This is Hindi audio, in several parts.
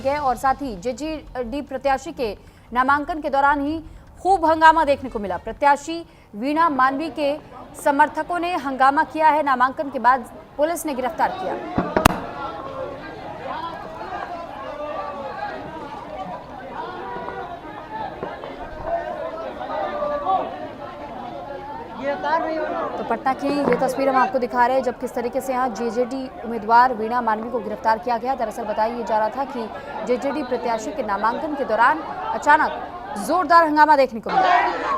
गए और साथ ही जेजेडी प्रत्याशी के नामांकन के दौरान ही खूब हंगामा देखने को मिला। प्रत्याशी वीणा मानवी के समर्थकों ने हंगामा किया है। नामांकन के बाद पुलिस ने गिरफ्तार किया। तो पटना की ये तस्वीर हम आपको दिखा रहे हैं जब किस तरीके से यहाँ जेजेडी उम्मीदवार वीणा मानवी को गिरफ्तार किया गया। दरअसल बताया जा रहा था कि जेजेडी प्रत्याशी के नामांकन के दौरान अचानक जोरदार हंगामा देखने को मिला।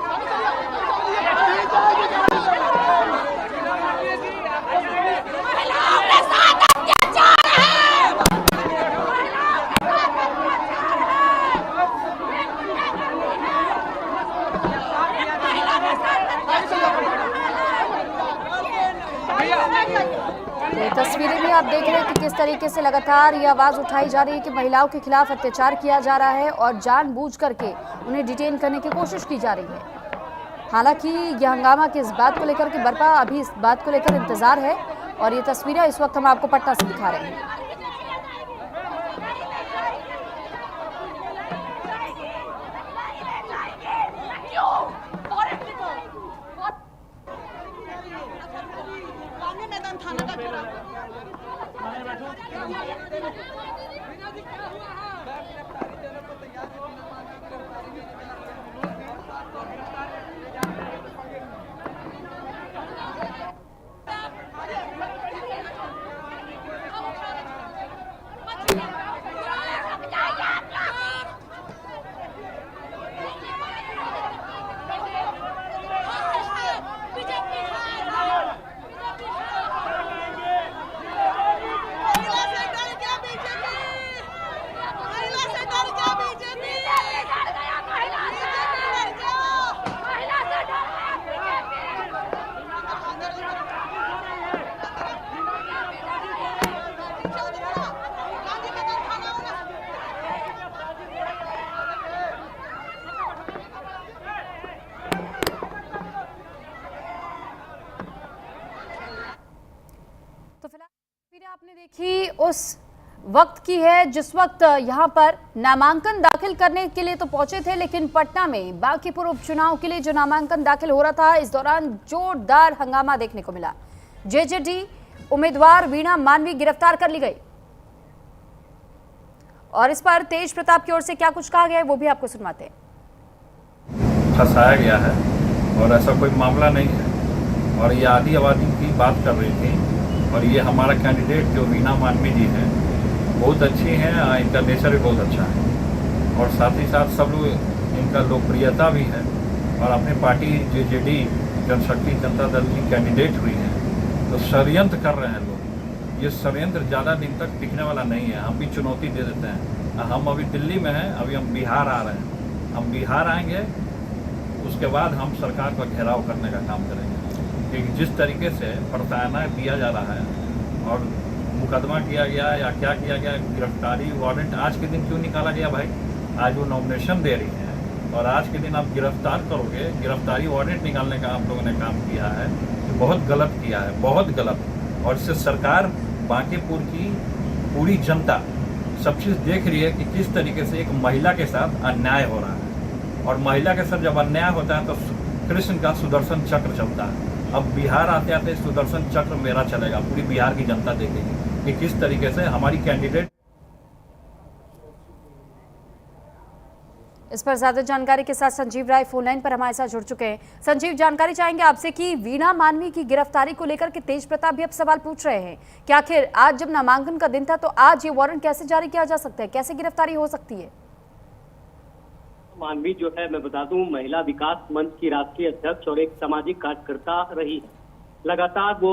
तस्वीरें भी आप देख रहे हैं कि किस तरीके से लगातार ये आवाज उठाई जा रही है कि महिलाओं के खिलाफ अत्याचार किया जा रहा है और जानबूझ करके उन्हें डिटेन करने की कोशिश की जा रही है। हालांकि यह हंगामा किस बात को लेकर के बरपा, अभी इस बात को लेकर इंतजार है और ये तस्वीरें इस वक्त हम आपको पटना से दिखा रहे हैं। आपने देखी उस वक्त की है जिस वक्त यहां पर नामांकन दाखिल करने के लिए तो पहुंचे थे, लेकिन पटना में बांकीपुर उपचुनाव के लिए जो नामांकन दाखिल हो रहा था, इस दौरान जोरदार हंगामा देखने को मिला। जेजेडी उम्मीदवार वीणा मानवी गिरफ्तार कर ली गई और इस पर तेज प्रताप की ओर से क्या कुछ कहा गया है वो भी आपको सुनवाते हैं। फंसाया गया है और ऐसा कोई मामला नहीं है और ये आदि आबादी की बात कर रही थी और ये हमारा कैंडिडेट जो वीणा मानवी जी हैं बहुत अच्छी हैं, इंटरनेशनल भी बहुत अच्छा है और साथ ही साथ सब लोग इनका लोकप्रियता भी है और अपने पार्टी जेजेडी जनशक्ति जनता दल की कैंडिडेट हुई है। तो षड्यंत्र कर रहे हैं लोग, ये षड्यंत्र ज़्यादा दिन तक टिकने वाला नहीं है। हम भी चुनौती दे देते हैं। हम अभी दिल्ली में हैं, अभी हम बिहार आ रहे हैं। हम बिहार आएंगे, उसके बाद हम सरकार का घेराव करने का काम करेंगे कि जिस तरीके से प्रताड़ना दिया जा रहा है और मुकदमा किया गया या क्या किया गया, गिरफ्तारी वारंट आज के दिन क्यों निकाला गया भाई? आज वो नॉमिनेशन दे रही है और आज के दिन आप गिरफ्तार करोगे, गिरफ्तारी वारंट निकालने का आप लोगों ने काम किया है, तो बहुत गलत किया है, बहुत गलत। और इससे सरकार बांकीपुर की पूरी जनता सब चीज़ देख रही है कि किस तरीके से एक महिला के साथ अन्याय हो रहा है और महिला के साथ जब अन्याय होता है तो कृष्ण का सुदर्शन चक्र चलता है। अब बिहार आते आते सुदर्शन चक्र मेरा चलेगा, पूरी बिहार की जनता देखेगी कि किस तरीके से हमारी कैंडिडेट। इस पर ज्यादा जानकारी के साथ संजीव राय फोन लाइन पर हमारे साथ जुड़ चुके हैं। संजीव, जानकारी चाहेंगे आपसे कि वीणा मानवी की गिरफ्तारी को लेकर के तेज प्रताप भी अब सवाल पूछ रहे हैं कि आखिर आज जब नामांकन का दिन था तो आज ये वारंट कैसे जारी किया जा सकता है, कैसे गिरफ्तारी हो सकती है? मानवी जो है, मैं बता दूं, महिला विकास मंच की राष्ट्रीय अध्यक्ष और एक सामाजिक कार्यकर्ता रही है। लगातार वो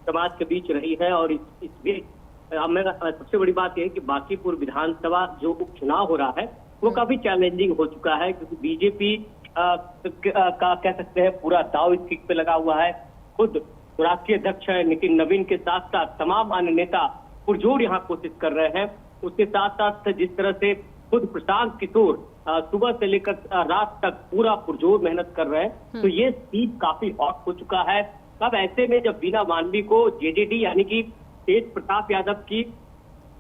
समाज के बीच रही है और इस बीच सबसे बड़ी बात यह है कि बांकीपुर विधानसभा जो उपचुनाव हो रहा है वो काफी चैलेंजिंग हो चुका है, क्योंकि बीजेपी का कह सकते हैं पूरा दाव इस सीट पे लगा हुआ है। खुद राष्ट्रीय अध्यक्ष नितिन नवीन के साथ साथ तमाम अन्य नेता पुरजोर यहाँ कोशिश कर रहे हैं। उसके साथ साथ जिस तरह से खुद प्रशांत किशोर सुबह से लेकर रात तक पूरा पुरजोर मेहनत कर रहे हैं, तो ये सीट काफी हॉट हो चुका है। अब ऐसे में जब वीणा मानवी को जेजेडी यानी कि तेज प्रताप यादव की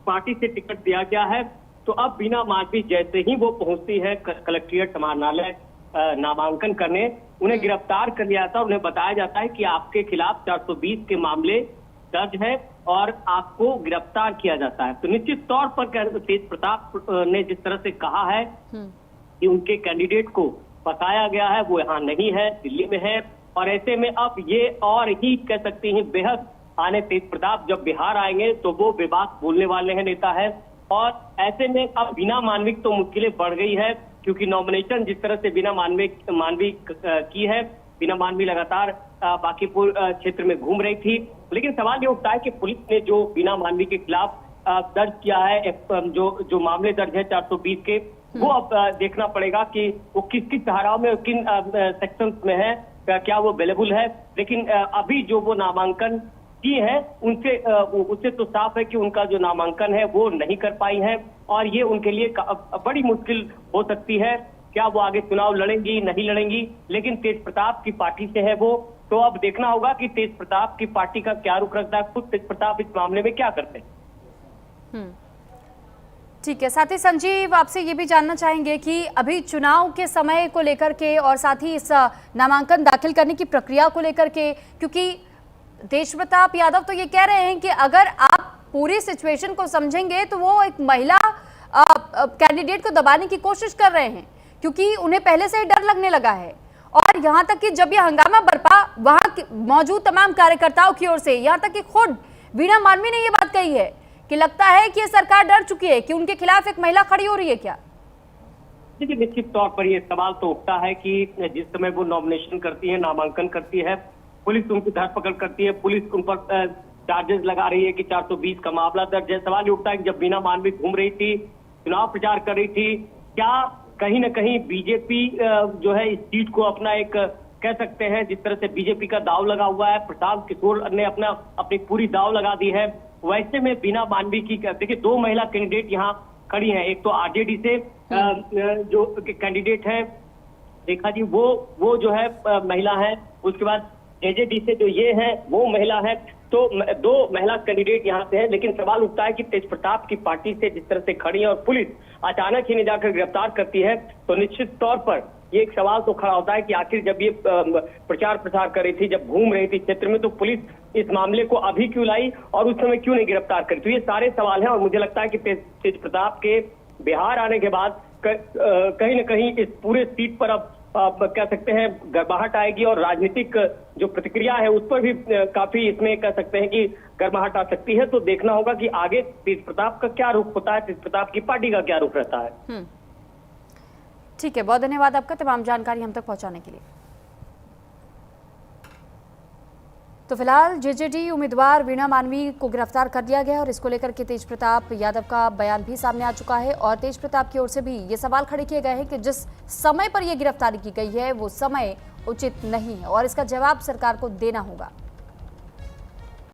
पार्टी से टिकट दिया गया है। तो अब बीना मालवी जैसे ही वो पहुंचती है कलेक्ट्रेट समाहरणालय नामांकन करने, उन्हें गिरफ्तार कर लिया जाता है। उन्हें बताया जाता है कि आपके खिलाफ 420 के मामले दर्ज है और आपको गिरफ्तार किया जाता है। तो निश्चित तौर पर तेज प्रताप ने जिस तरह से कहा है कि उनके कैंडिडेट को फंसाया गया है, वो यहाँ नहीं है, दिल्ली में है, और ऐसे में अब ये और ही कह सकते हैं बेहद आने तेज प्रताप जब बिहार आएंगे तो वो बेबाक बोलने वाले हैं नेता है। और ऐसे में अब बीना मालवी तो मुश्किलें बढ़ गई है, क्योंकि नॉमिनेशन जिस तरह से बीना मालवी की है, बीना मालवी लगातार बांकीपुर क्षेत्र में घूम रही थी। लेकिन सवाल ये उठता है कि पुलिस ने जो बीना मालवी के खिलाफ दर्ज किया है, जो मामले दर्ज है 420 के, वो अब देखना पड़ेगा कि वो किस किस धाराओं में, किन सेक्शंस में है, क्या वो अवेलेबल है। लेकिन अभी जो वो नामांकन की है उससे तो साफ है कि उनका जो नामांकन है वो नहीं कर पाई है, और ये उनके लिए बड़ी मुश्किल हो सकती है। क्या वो आगे चुनाव लड़ेंगी, नहीं लड़ेंगी, लेकिन तेज प्रताप की पार्टी से है वो, तो अब देखना होगा कि तेज प्रताप की पार्टी का क्या रुख रखता है, खुद तेज प्रताप इस मामले में क्या करते हैं। ठीक है। साथ ही संजीव, आपसे ये भी जानना चाहेंगे कि अभी चुनाव के समय को लेकर के और साथ ही इस नामांकन दाखिल करने की प्रक्रिया को लेकर के, क्योंकि तेज प्रताप यादव तो ये कह रहे हैं कि अगर आप पूरी सिचुएशन को समझेंगे तो वो एक महिला कैंडिडेट को दबाने की कोशिश कर रहे हैं, क्योंकि उन्हें पहले से ही डर लगने लगा है। और यहाँ तक कि जब ये हंगामा बरपा, वहां मौजूद तमाम कार्यकर्ताओं की ओर से, यहाँ तक कि खुद बीना मालवी ने ये बात कही है कि लगता है कि ये सरकार डर चुकी है कि उनके खिलाफ एक महिला खड़ी हो रही है। क्या? देखिए, निश्चित तौर पर ये सवाल तो उठता है कि जिस समय वो नॉमिनेशन करती है, नामांकन करती है, पुलिस उनकी धरपकड़ करती है, पुलिस उन पर चार्जेस लगा रही है कि 420 का मामला दर्ज है। सवाल ये उठता है कि जब बीना मालवी घूम रही थी, चुनाव प्रचार कर रही थी, क्या कहीं ना कहीं बीजेपी जो है इस सीट को अपना एक कह सकते हैं, जिस तरह से बीजेपी का दाव लगा हुआ है, प्रशांत किशोर ने अपनी पूरी दाव लगा दी है, वैसे में बीना मालवी की देखिए 2 महिला कैंडिडेट यहाँ खड़ी हैं। एक तो आरजेडी से जो कैंडिडेट है रेखा जी, वो जो है महिला है, उसके बाद जेजेडी से जो ये है वो महिला है। तो 2 महिला कैंडिडेट यहाँ से हैं। लेकिन सवाल उठता है कि तेज प्रताप की पार्टी से जिस तरह से खड़ी है और पुलिस अचानक ही नहीं जाकर गिरफ्तार करती है, तो निश्चित तौर पर ये एक सवाल तो खड़ा होता है कि आखिर जब ये प्रचार प्रसार कर रही थी, जब घूम रही थी क्षेत्र में, तो पुलिस इस मामले को अभी क्यों लाई और उस समय क्यों नहीं गिरफ्तार करी। तो ये सारे सवाल हैं, और मुझे लगता है कि तेज प्रताप के बिहार आने के बाद कहीं ना कहीं इस पूरे सीट पर अब कह सकते हैं गर्माहट आएगी, और राजनीतिक जो प्रतिक्रिया है उस पर भी काफी इसमें कह सकते हैं कि गर्माहट आ सकती है। तो देखना होगा कि आगे तेज प्रताप का क्या रुख होता है, तेज प्रताप की पार्टी का क्या रुख रहता है। ठीक है, बहुत धन्यवाद आपका तमाम जानकारी हम तक पहुंचाने के लिए। तो फिलहाल जेजेडी उम्मीदवार वीणा मालवी को गिरफ्तार कर लिया गया और इसको लेकर के तेज प्रताप यादव का बयान भी सामने आ चुका है, और तेज प्रताप की ओर से भी ये सवाल खड़े किए गए हैं कि जिस समय पर यह गिरफ्तारी की गई है वो समय उचित नहीं है और इसका जवाब सरकार को देना होगा।